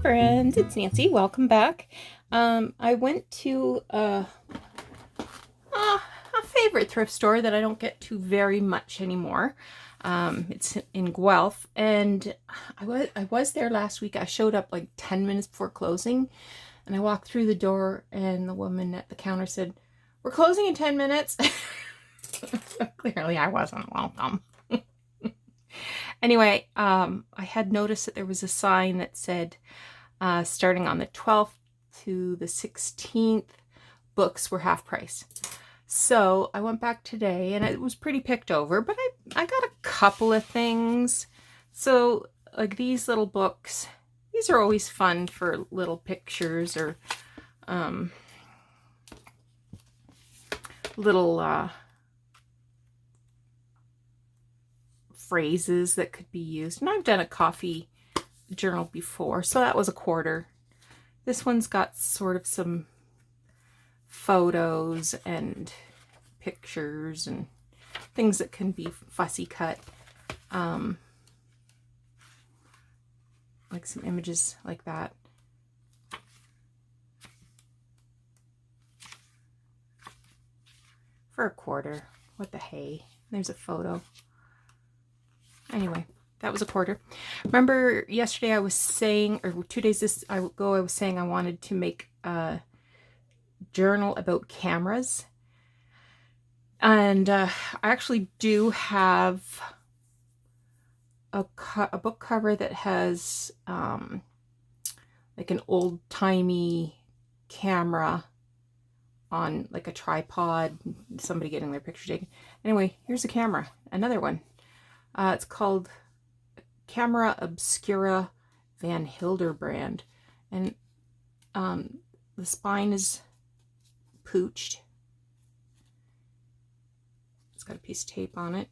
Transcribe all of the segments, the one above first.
friends, it's Nancy. Welcome back. I went to a favorite thrift store that I don't get to very much anymore. It's in Guelph, and I was there last week. I showed up like 10 minutes before closing, and I walked through the door, and the woman at the counter said, "We're closing in 10 minutes." Clearly, I wasn't welcome. Anyway, I had noticed that there was a sign that said, starting on the 12th to the 16th, books were half price. So I went back today, and it was pretty picked over, but I got a couple of things. So like these little books, these are always fun for little pictures or little phrases that could be used. And I've done a coffee journal before, so that was $1. This one's got sort of some photos and pictures and things that can be fussy cut, like some images like that. For $1. What the hey? There's a photo. Anyway, that was $1. Remember yesterday I was saying, or 2 days ago, I was saying I wanted to make a journal about cameras. And I actually do have a book cover that has like an old-timey camera on like a tripod, somebody getting their picture taken. Anyway, here's a camera, another one. It's called Camera Obscura Van Hilderbrand, and the spine is pooched. It's got a piece of tape on it.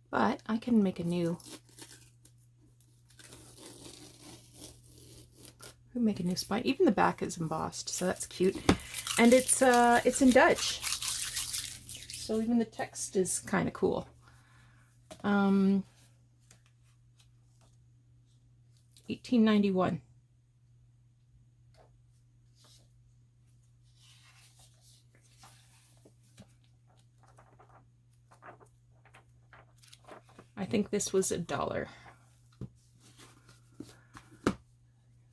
But I can make a new. Make a new spine. Even the back is embossed, so that's cute. And it's in Dutch, so even the text is kind of cool. 1891. I think this was $1.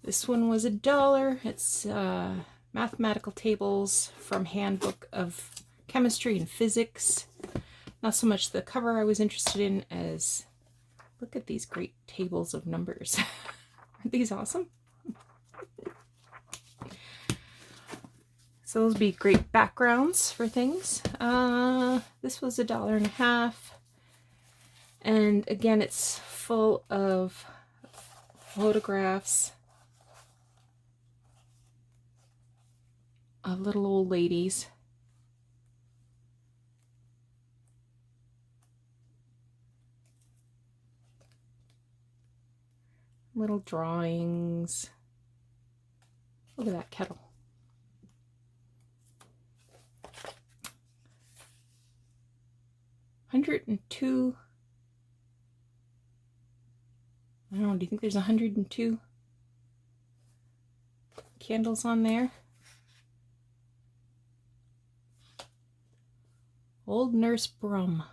This one was $1. It's mathematical tables from Handbook of Chemistry and Physics. Not so much the cover I was interested in as, look at these great tables of numbers. Aren't these awesome? So those would be great backgrounds for things. This was $1.50. And again, it's full of photographs of little old ladies. Little drawings. Look at that kettle. $102. I don't know, do you think there's 102 candles on there? Old Nurse Brum.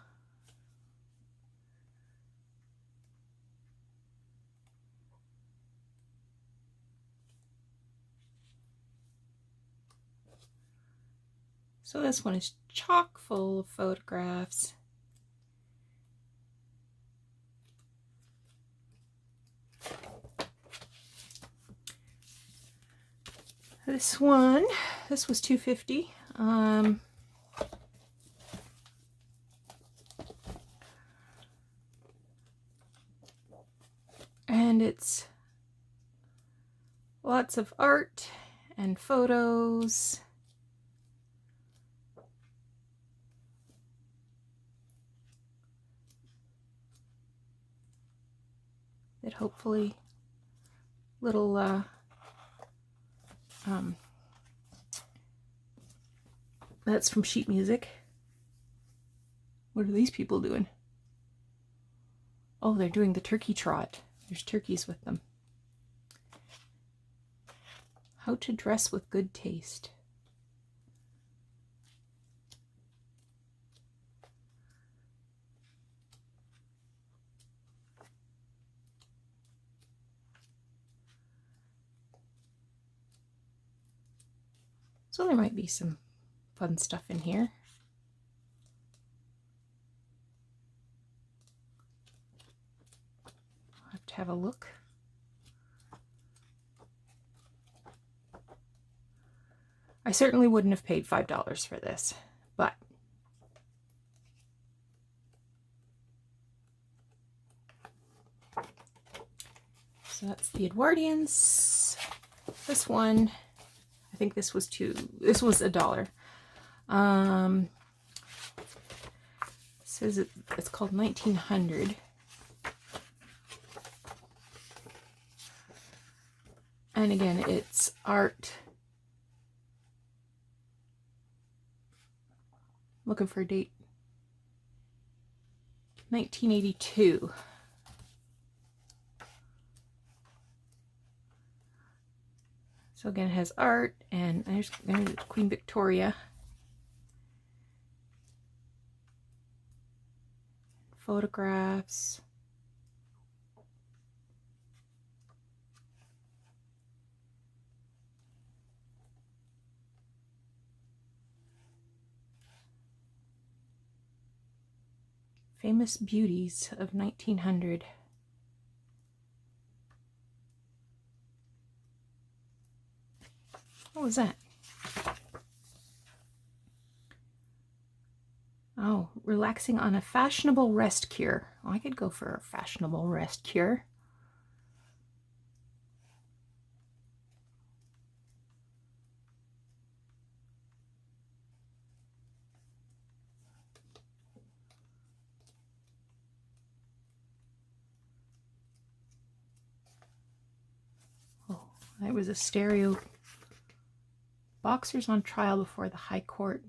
So this one is chock full of photographs. This was $2.50. And it's lots of art and photos. That hopefully little That's from sheet music. What are these people doing? Oh, they're doing the turkey trot. There's turkeys with them. How to dress with good taste. So there might be some fun stuff in here. I'll have to have a look. I certainly wouldn't have paid $5 for this, but so that's the Edwardians. This one, I think this was this was $1. Says it's called 1900. And again, it's art. Looking for a date. 1982. So again, it has art, and there's Queen Victoria. Photographs. Famous beauties of 1900. What was that? Oh, relaxing on a fashionable rest cure. Oh, I could go for a fashionable rest cure. Oh, that was a stereo. Boxers on trial before the High Court.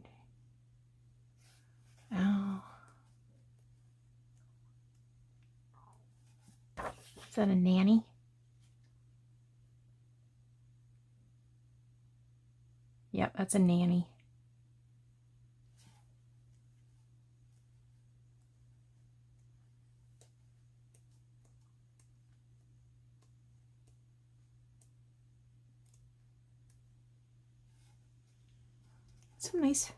Oh. Is that a nanny? Yep, that's a nanny. Some nice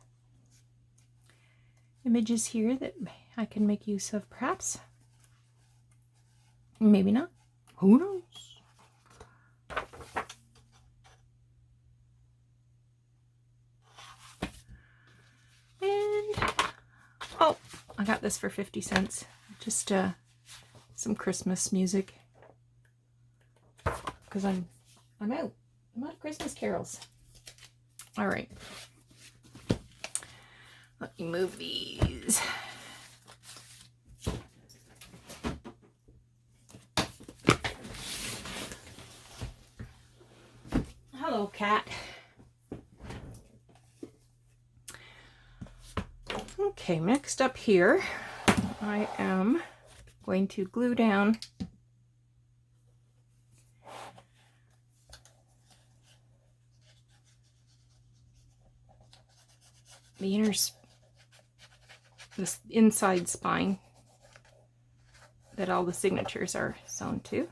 images here that I can make use of, perhaps. Maybe not. Who knows? And oh, I got this for 50 cents. Just some Christmas music, because I'm out of Christmas carols. All right. Let me move these. Hello, cat. Okay, next up here, I am going to glue down the this inside spine that all the signatures are sewn to.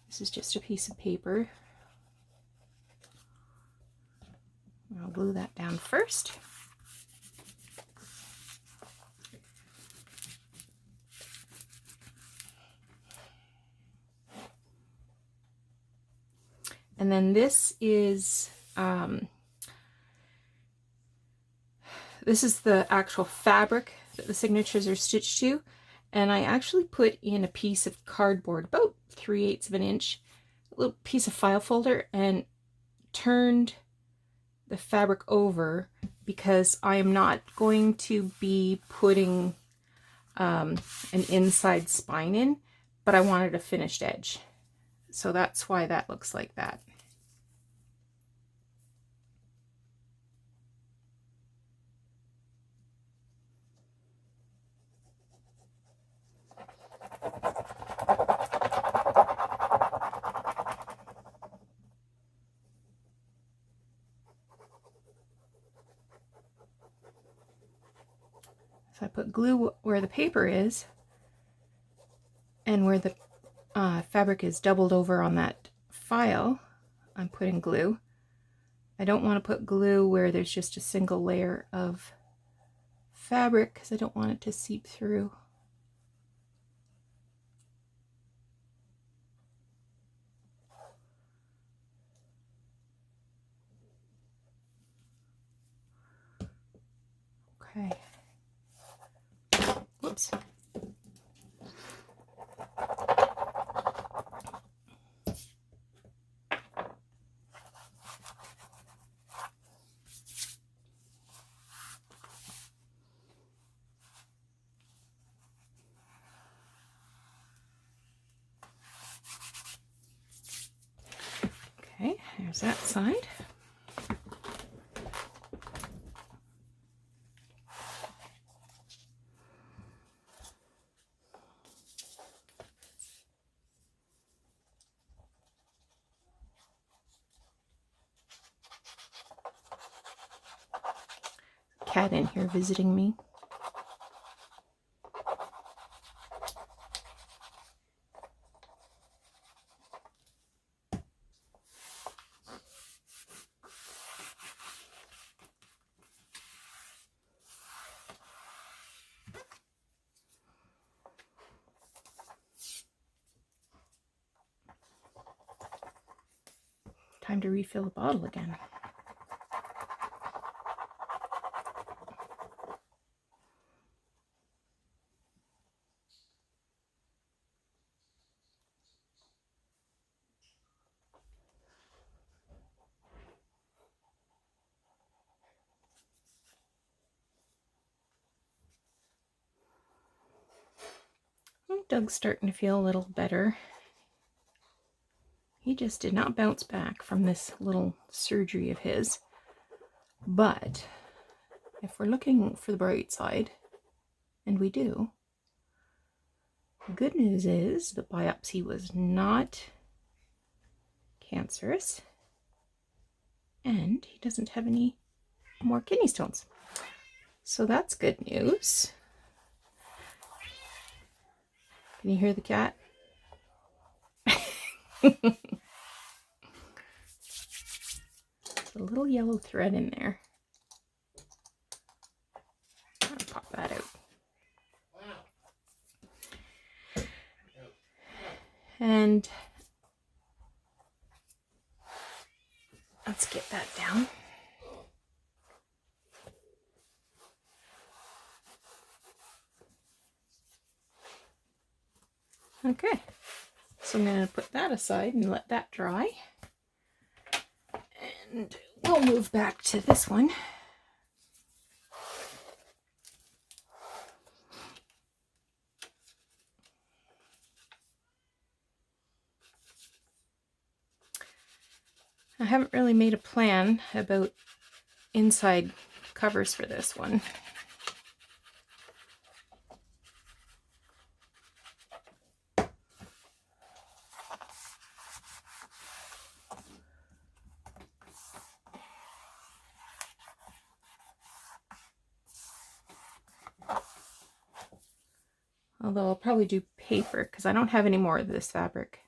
This is just a piece of paper. I'll glue that down first. And then this is the actual fabric that the signatures are stitched to. And I actually put in a piece of cardboard, about 3/8 of an inch, a little piece of file folder, and turned the fabric over because I am not going to be putting an inside spine in, but I wanted a finished edge. So that's why that looks like that. So I put glue where the paper is, and where the fabric is doubled over on that file, I'm putting glue. I don't want to put glue where there's just a single layer of fabric because I don't want it to seep through. Okay. Whoops. Okay, there's that side. Cat in here visiting me. Time to refill the bottle again. Doug's starting to feel a little better. He just did not bounce back from this little surgery of his. But if we're looking for the bright side, and we do, the good news is the biopsy was not cancerous, and he doesn't have any more kidney stones. So that's good news. Can you hear the cat? There's a little yellow thread in there. I'll pop that out. And let's get that down. Okay, so I'm going to put that aside and let that dry. And we'll move back to this one. I haven't really made a plan about inside covers for this one. Although I'll probably do paper because I don't have any more of this fabric.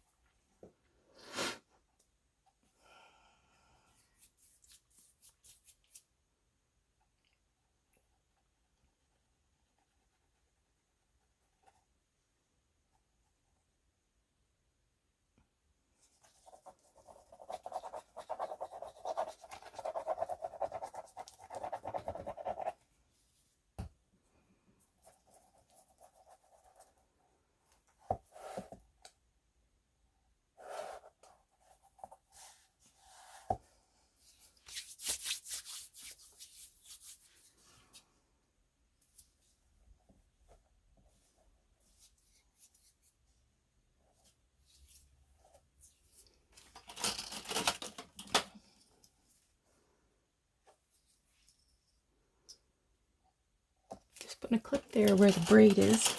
Putting a clip there where the braid is.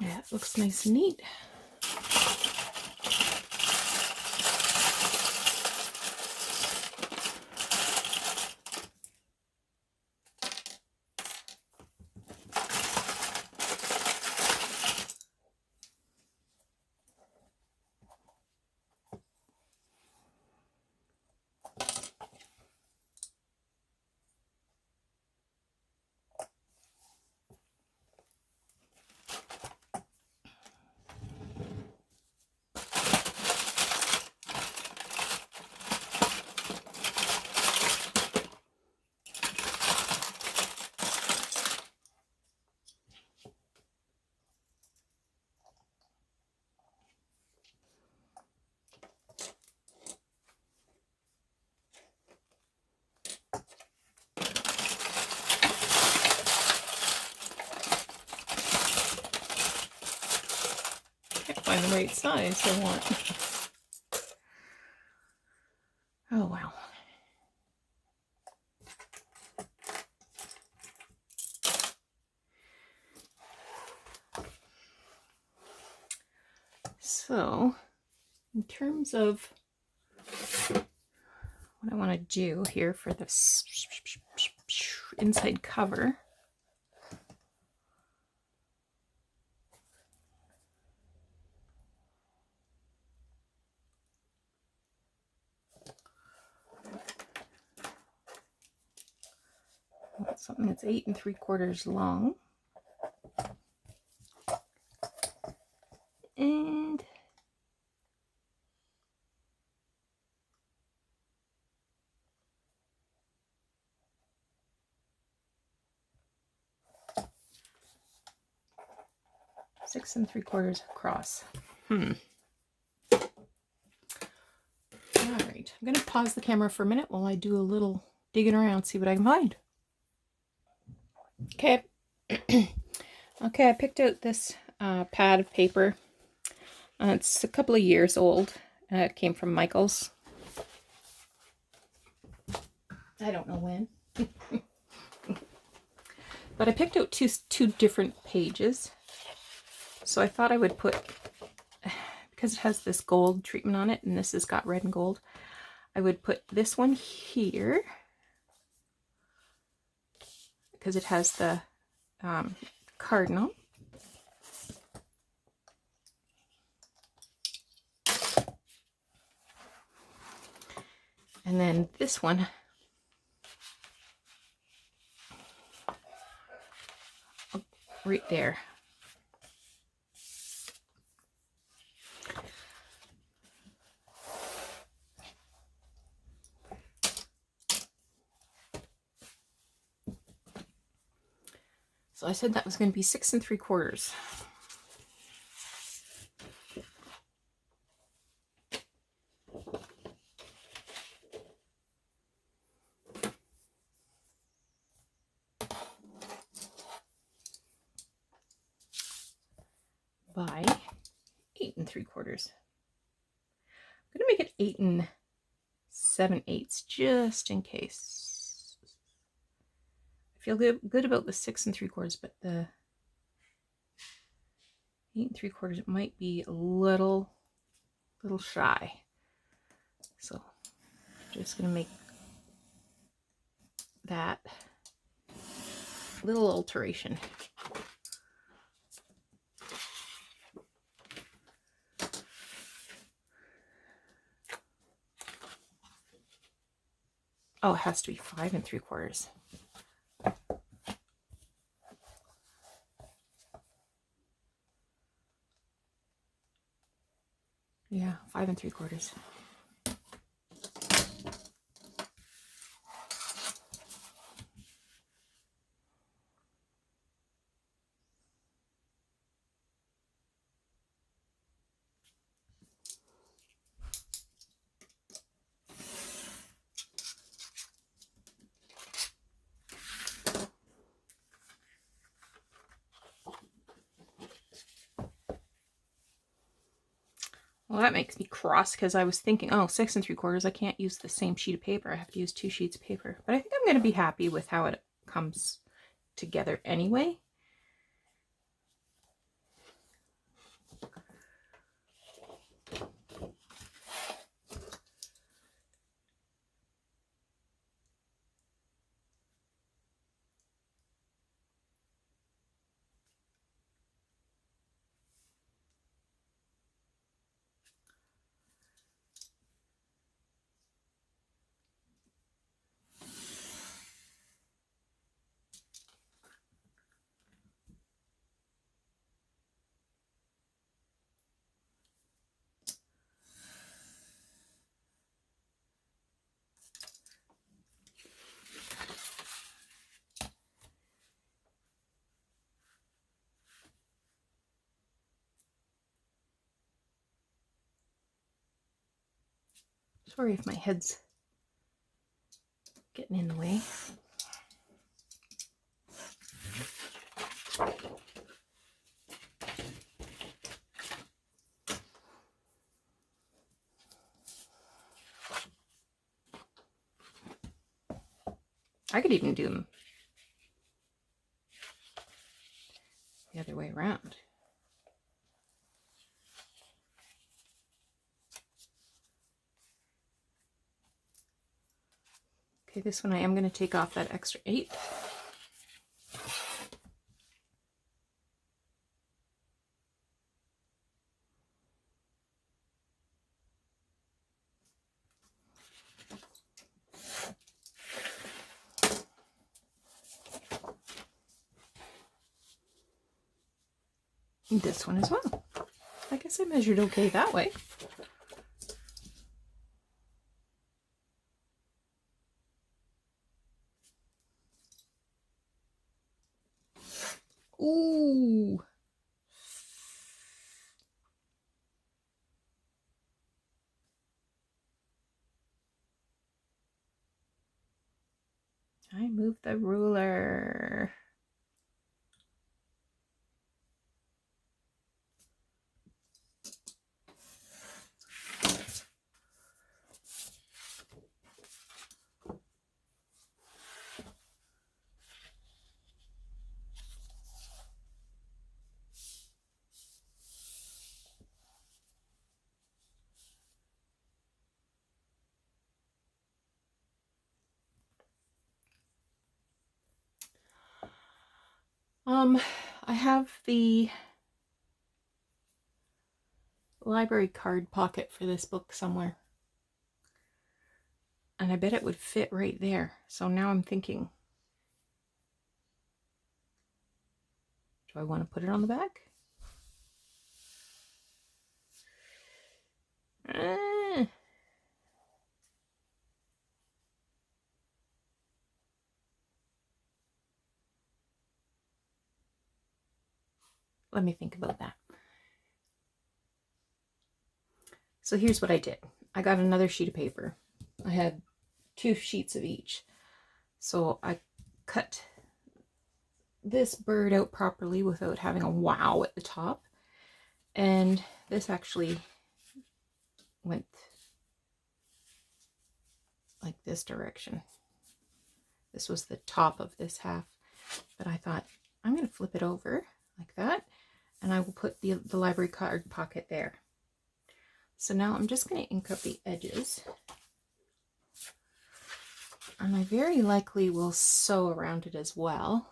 Yeah, it looks nice and neat. Can't find the right size I want. Oh wow. So, in terms of what I want to do here for this inside cover, I want something that's 8 3/4 long. And six and 3/4 across. All right, I'm going to pause the camera for a minute while I do a little digging around, see what I can find. Okay. Okay, I picked out this pad of paper. It's a couple of years old. It came from Michael's. I don't know when. But I picked out two different pages. So I thought I would put, because it has this gold treatment on it and this has got red and gold, I would put this one here because it has the cardinal. And then this one right there. So I said that was going to be 6 3/4. By 8 3/4. I'm going to make it 8 7/8 just in case. I feel good about the 6 3/4, but the 8 3/4 it might be a little shy. So I'm just going to make that little alteration. Oh, it has to be 5 3/4. Yeah, 5 3/4. Well, that makes me cross because I was thinking, oh, 6 3/4, I can't use the same sheet of paper. I have to use 2 sheets of paper. But I think I'm going to be happy with how it comes together anyway. Sorry if my head's getting in the way. I could even do them the other way around. Okay, this one I am going to take off that extra 8. And this one as well. I guess I measured okay that way. Ooh. I moved the ruler. I have the library card pocket for this book somewhere. And I bet it would fit right there. So now I'm thinking, do I want to put it on the back? Let me think about that. So here's what I did. I got another sheet of paper. I had 2 sheets of each. So I cut this bird out properly without having a wow at the top. And this actually went like this direction. This was the top of this half, but I thought I'm going to flip it over like that, and I will put the library card pocket there. So now I'm just going to ink up the edges, and I very likely will sew around it as well.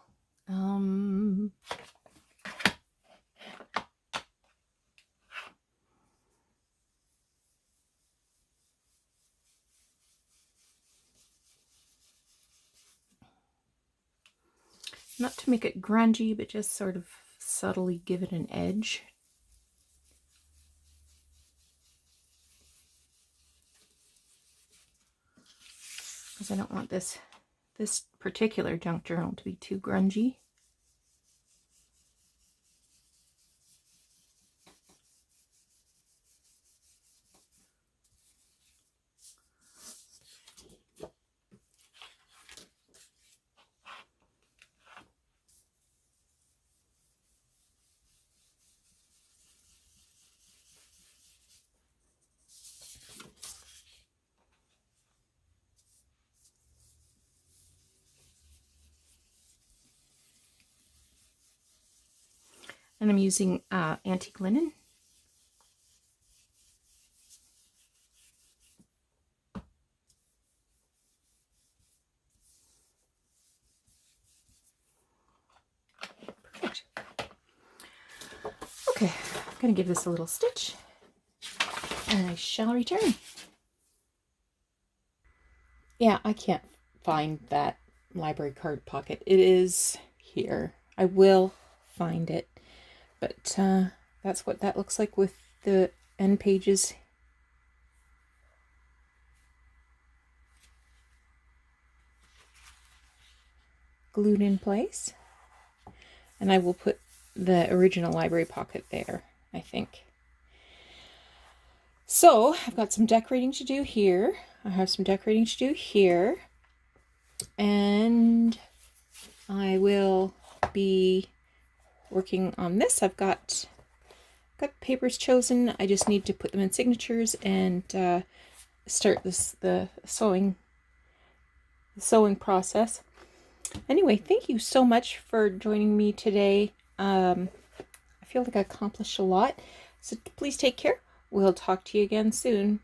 Not to make it grungy, but just sort of subtly give it an edge. Because I don't want this particular junk journal to be too grungy. And I'm using antique linen. Perfect. Okay, I'm going to give this a little stitch, and I shall return. Yeah, I can't find that library card pocket. It is here. I will find it. But that's what that looks like with the end pages. Glued in place. And I will put the original library pocket there, I think. So I've got some decorating to do here. I have some decorating to do here. And I will be working on this. I've got papers chosen. I just need to put them in signatures and start the sewing process. Anyway, thank you so much for joining me today. I feel like I accomplished a lot. So please take care. We'll talk to you again soon.